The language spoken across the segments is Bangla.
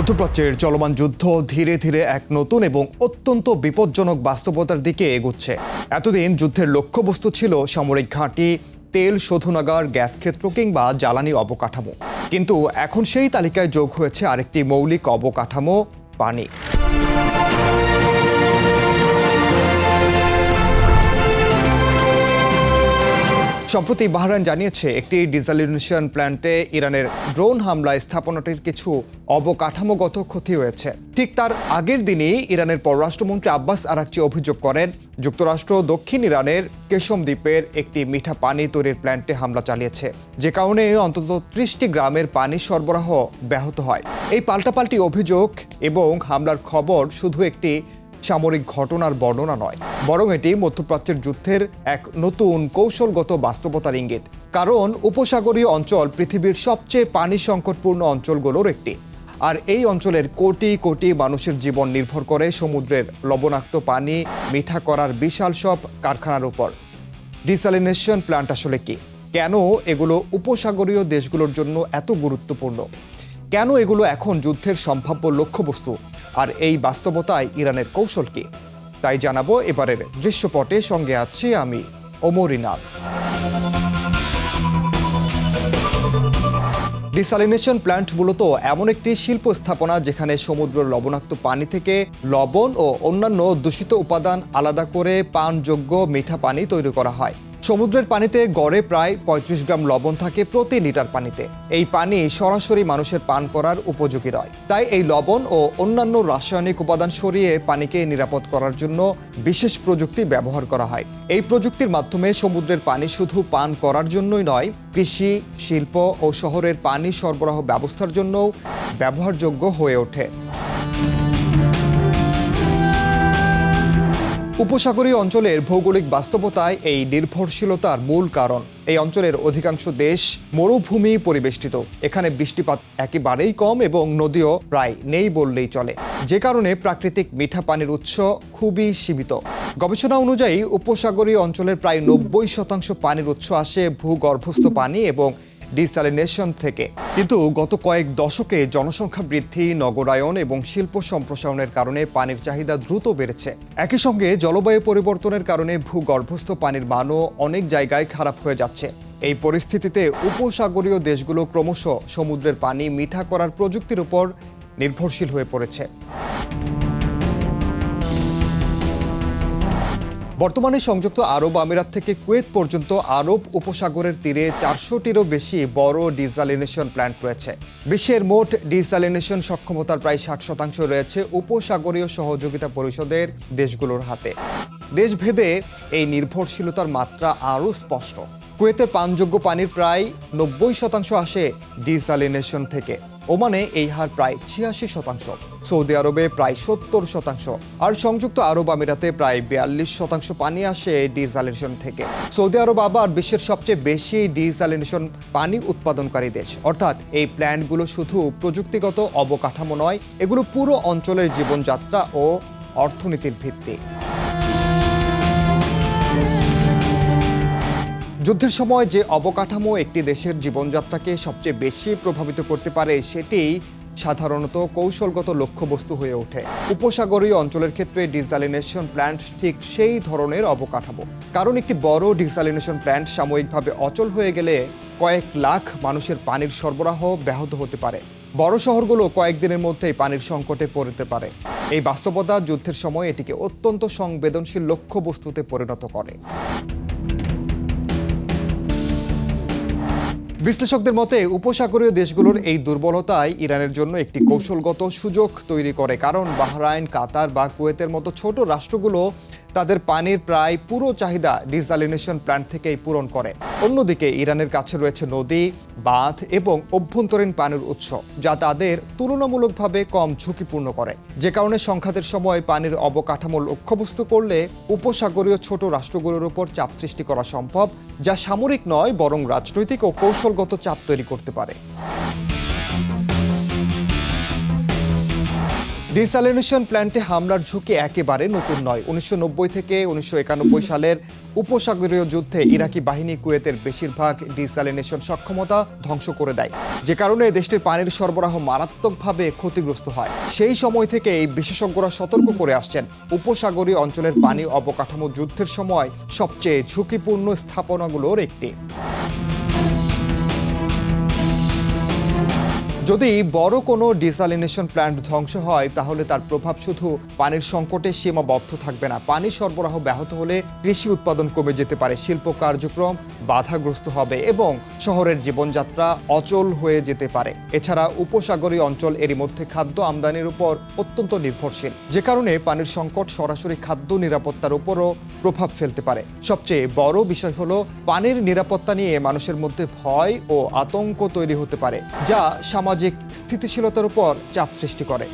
মধ্যপ্রাচ্যের চলমান যুদ্ধ ধীরে ধীরে এক নতুন এবং অত্যন্ত বিপজ্জনক বাস্তবতার দিকে এগোচ্ছে। এতদিন যুদ্ধের লক্ষ্যবস্তু ছিল সামরিক ঘাঁটি, তেল শোধনাগার, গ্যাস ক্ষেত্র কিংবা জ্বালানি অবকাঠামো। কিন্তু এখন সেই তালিকায় যোগ হয়েছে আরেকটি মৌলিক অবকাঠামো, পানি। সম্প্রতি বাহরাইন জানিয়েছে একটি ডিসালিনেশন প্ল্যান্টে ইরানের ড্রোন হামলায় স্থাপনাটির কিছু অবকাঠামোগত ক্ষতি হয়েছে। ঠিক তার আগের দিনই ইরানের পররাষ্ট্রমন্ত্রী আব্বাস আরাকচি অভিযোগ করেন যুক্তরাষ্ট্র দক্ষিণ ইরানের কেশম দ্বীপের একটি মিঠা পানি তৈরির প্ল্যান্টে হামলা চালিয়েছে, যে কারণে অন্তত 30টি গ্রামের পানি সরবরাহ ব্যাহত হয়। এই পাল্টাপাল্টি অভিযোগ এবং হামলার খবর শুধু একটি সামরিক ঘটনার বর্ণনা নয়, বরং এটি মধ্যপ্রাচ্যের যুদ্ধের এক নতুন কৌশলগত বাস্তবতার ইঙ্গিত। কারণ উপসাগরীয় অঞ্চল পৃথিবীর সবচেয়ে পানি সংকটপূর্ণ অঞ্চলগুলোর একটি, আর এই অঞ্চলের কোটি কোটি মানুষের জীবন নির্ভর করে সমুদ্রের লবণাক্ত পানি মিঠা করার বিশাল সব কারখানার উপর। ডিসালিনেশন প্ল্যান্ট আসলে কি? কেন এগুলো উপসাগরীয় দেশগুলোর জন্য এত গুরুত্বপূর্ণ? কেন এগুলো এখন যুদ্ধের সম্ভাব্য লক্ষ্যবস্তু? আর এই বাস্তবতায় ইরানের কৌশল কি? তাই জানাবো এবারের দৃশ্যপটে। সঙ্গে আছি আমি, ওমর ইনাল। ডিসালিনেশন প্ল্যান্ট মূলত এমন একটি শিল্প স্থাপনা যেখানে সমুদ্রের লবণাক্ত পানি থেকে লবণ ও অন্যান্য দূষিত উপাদান আলাদা করে পানযোগ্য মিঠা পানি তৈরি করা হয়। সমুদ্রের পানিতে গড়ে প্রায় 35 গ্রাম লবণ থাকে প্রতি লিটার পানিতে। এই পানি সরাসরি মানুষের পান করার উপযোগী নয়। তাই এই লবণ ও অন্যান্য রাসায়নিক উপাদান সরিয়ে পানিকে নিরাপদ করার জন্য বিশেষ প্রযুক্তি ব্যবহার করা হয়। এই প্রযুক্তির মাধ্যমে সমুদ্রের পানি শুধু পান করার জন্যই নয়, কৃষি, শিল্প ও শহরের পানি সরবরাহ ব্যবস্থার জন্যও ব্যবহারযোগ্য হয়ে ওঠে। উপসাগরীয় অঞ্চলের ভৌগোলিক বাস্তবতায় এই নির্ভরশীলতার মূল কারণ। এই অঞ্চলের অধিকাংশ দেশ মরুভূমি পরিবেষ্টিত। এখানে বৃষ্টিপাত একেবারেই কম এবং নদীও প্রায় নেই বললেই চলে, যে কারণে প্রাকৃতিক মিঠা পানির উৎস খুবই সীমিত। গবেষণা অনুযায়ী উপসাগরীয় অঞ্চলের প্রায় 90% পানির উৎস আসে ভূগর্ভস্থ পানি এবং ডিসালিনেশন থেকে। কিন্তু গত কয়েক দশকে জনসংখ্যা বৃদ্ধি, নগরায়ন এবং শিল্প সম্প্রসারণের কারণে পানির চাহিদা দ্রুত বেড়েছে। একই সঙ্গে জলবায়ু পরিবর্তনের কারণে ভূগর্ভস্থ পানির মানও অনেক জায়গায় খারাপ হয়ে যাচ্ছে। এই পরিস্থিতিতে উপসাগরীয় দেশগুলো ক্রমশ সমুদ্রের পানি মিঠা করার প্রযুক্তির উপর নির্ভরশীল হয়ে পড়েছে। বর্তমানে সংযুক্ত আরব আমিরাত থেকে কুয়েত পর্যন্ত আরব উপসাগরের তীরে 400টিরও বেশি বড় ডিসালিনেশন প্ল্যান্ট রয়েছে। বিশ্বের মোট ডিসালিনেশন সক্ষমতার প্রায় 60% রয়েছে উপসাগরীয় সহযোগিতা পরিষদের দেশগুলোর হাতে। দেশভেদে এই নির্ভরশীলতার মাত্রা আরও স্পষ্ট। কুয়েতের পানযোগ্য পানির প্রায় 90% আসে ডিসালিনেশন থেকে। ওমানে এই হার প্রায় 86%, সৌদি আরবে প্রায় 70%, আর সংযুক্ত আরব আমিরাতে প্রায় 42% পানি আসে ডিসালিনেশন থেকে। সৌদি আরব আবার বিশ্বের সবচেয়ে বেশি ডিসালিনেশন পানি উৎপাদনকারী দেশ। অর্থাৎ এই প্ল্যান্টগুলো শুধু প্রযুক্তিগত অবকাঠামো নয়, এগুলো পুরো অঞ্চলের জীবনযাত্রা ও অর্থনীতির ভিত্তি। যুদ্ধের সময় যে অবকাঠামো একটি দেশের জীবনযাত্রাকে সবচেয়ে বেশি প্রভাবিত করতে পারে, সেটি সাধারণত কৌশলগত লক্ষ্যবস্তু হয়ে ওঠে। উপসাগরীয় অঞ্চলের ক্ষেত্রে ডিসালিনেশন প্ল্যান্ট ঠিক সেই ধরনের অবকাঠামো। কারণ একটি বড় ডিসালিনেশন প্ল্যান্ট সাময়িকভাবে অচল হয়ে গেলে কয়েক লাখ মানুষের পানির সরবরাহ ব্যাহত হতে পারে। বড় শহরগুলো কয়েকদিনের মধ্যেই পানির সংকটে পড়তে পারে। এই বাস্তবতা যুদ্ধের সময় এটিকে অত্যন্ত সংবেদনশীল লক্ষ্যবস্তুতে পরিণত করে। বিশ্লেষকদের মতে উপসাগরীয় দেশগুলোর এই দুর্বলতায় ইরানের জন্য একটি কৌশলগত সুযোগ তৈরি করে। কারণ বাহরাইন, কাতার বা কুয়েতের মতো ছোট রাষ্ট্রগুলো তাদের পানির প্রায় পুরো চাহিদা ডিসালিনেশন প্ল্যান্ট থেকেই পূরণ করে। অন্যদিকে ইরানের কাছে রয়েছে নদী, বাঁধ এবং অভ্যন্তরীণ পানির উৎস, যা তাদের তুলনামূলকভাবে কম ঝুঁকিপূর্ণ করে। যে কারণে সংঘাতের সময় পানির অবকাঠামো লক্ষ্যবস্তু করলে উপসাগরীয় ছোট রাষ্ট্রগুলোর উপর চাপ সৃষ্টি করা সম্ভব, যা সামরিক নয় বরং রাজনৈতিক ও কৌশলগত চাপ তৈরি করতে পারে। ডিস্যালিনেশন প্ল্যান্টে হামলার ঝুঁকি একেবারে নতুন নয়। 1990 থেকে 1991 সালের উপসাগরীয় যুদ্ধে ইরাকি বাহিনী কুয়েতের বেশিরভাগ ডিস্যালিনেশন সক্ষমতা ধ্বংস করে দেয়, যে কারণে দেশটির পানির সরবরাহ মারাত্মকভাবে ক্ষতিগ্রস্ত হয়। সেই সময় থেকে এই বিশেষজ্ঞরা সতর্ক করে আসছেন, উপসাগরীয় অঞ্চলের পানি অবকাঠামো যুদ্ধের সময় সবচেয়ে ঝুঁকিপূর্ণ স্থাপনাগুলোর একটি। যদি বড় কোনো ডিস্যালিনেশন প্ল্যান্ট ধ্বংস হয়, তাহলে তার প্রভাব শুধু পানির সংকটে সীমাবদ্ধ থাকবে না। পানি সরবরাহ ব্যাহত হলে কৃষি উৎপাদন কমে যেতে পারে, শিল্প কার্যক্রম বাধাগ্রস্ত হবে এবং শহরের জীবনযাত্রা অচল হয়ে যেতে পারে। এছাড়া উপসাগরীয় অঞ্চল এরই মধ্যে খাদ্য আমদানির উপর অত্যন্ত নির্ভরশীল, যে কারণে পানির সংকট সরাসরি খাদ্য নিরাপত্তার উপরও প্রভাব ফেলতে পারে। সবচেয়ে বড় বিষয় হলো, পানির নিরাপত্তা নিয়ে মানুষের মধ্যে ভয় ও আতঙ্ক তৈরি হতে পারে, যা সামাজিক স্থিতিশীলতার উপর চাপ সৃষ্টি করে।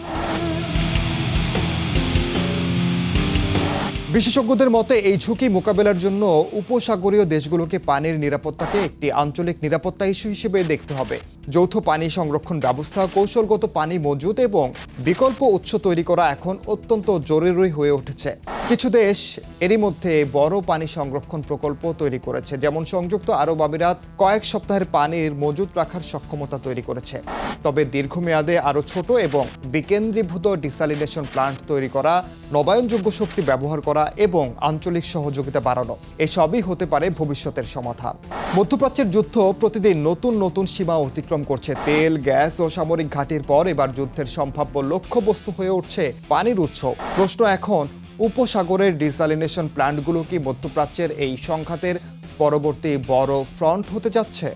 বিশেষজ্ঞদের মতে এই ঝুঁকি মোকাবেলার জন্য উপসাগরীয় দেশগুলোকে পানির নিরাপত্তাকে একটি আঞ্চলিক নিরাপত্তা ইস্যু হিসেবে দেখতে হবে। যৌথ পানি সংরক্ষণ ব্যবস্থা, কৌশলগত পানি মজুত এবং বিকল্প উৎস তৈরি করা এখন অত্যন্ত জরুরি হয়ে উঠেছে। কিছু দেশ এরই মধ্যে বড় পানি সংরক্ষণ প্রকল্প তৈরি করেছে, যেমন সংযুক্ত আরব আমিরাত কয়েক সপ্তাহের পানির মজুত রাখার সক্ষমতা তৈরি করেছে। তবে দীর্ঘমেয়াদে আরও ছোট এবং বিকেন্দ্রীভূত ডিস্যালিনেশন প্ল্যান্ট তৈরি করা, নবায়নযোগ্য শক্তি ব্যবহার করা এবং আঞ্চলিক সহযোগিতা বাড়ানো, এসবই হতে পারে ভবিষ্যতের সমাধান। মধ্যপ্রাচ্যের যুদ্ধ প্রতিদিন নতুন নতুন সীমা অতিক্রম করছে। তেল, গ্যাস ও সামরিক ঘাঁটির পর এবার যুদ্ধের সম্ভাব্য লক্ষ্যবস্তু হয়ে উঠছে পানির উৎস। প্রশ্ন এখন, উপসাগরের ডিস্যালিনেশন প্ল্যান্টগুলো কি মধ্যপ্রাচ্যের এই সংঘাতের পরবর্তী বড় ফ্রন্ট হতে যাচ্ছে?